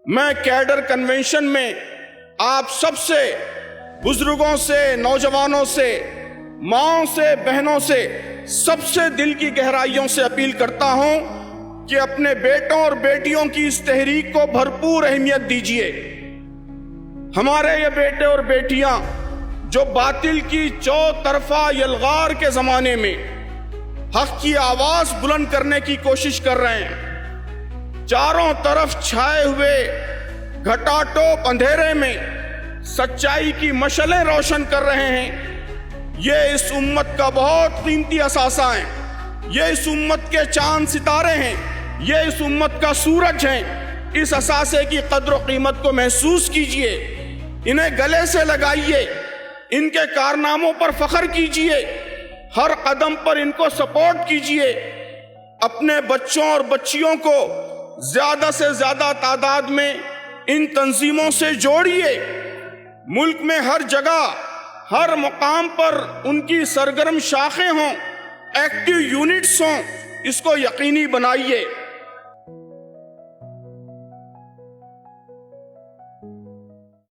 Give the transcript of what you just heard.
میں cadre convention میں آپ سب سے، بزرگوں سے، نوجوانوں سے، ماؤں سے، بہنوں سے، سب سے دل کی گہرائیوں سے اپیل کرتا ہوں کہ اپنے بیٹوں اور بیٹیوں کی اس تحریک کو بھرپور اہمیت دیجیے۔ ہمارے یہ بیٹے اور بیٹیاں جو باطل کی چوطرفہ یلغار کے زمانے میں حق کی آواز بلند کرنے کی کوشش کر رہے ہیں، چاروں طرف چھائے ہوئے گھٹا ٹوپ اندھیرے میں سچائی کی مشعلیں روشن کر رہے ہیں، یہ اس امت کا بہت قیمتی اثاثہ ہیں، یہ اس امت کے چاند ستارے ہیں، یہ اس امت کا سورج ہیں۔ اس اثاثے کی قدر و قیمت کو محسوس کیجئے، انہیں گلے سے لگائیے، ان کے کارناموں پر فخر کیجئے، ہر قدم پر ان کو سپورٹ کیجئے، اپنے بچوں اور بچیوں کو زیادہ سے زیادہ تعداد میں ان تنظیموں سے جوڑیے، ملک میں ہر جگہ، ہر مقام پر ان کی سرگرم شاخیں ہوں، ایکٹیو یونٹس ہوں، اس کو یقینی بنائیے۔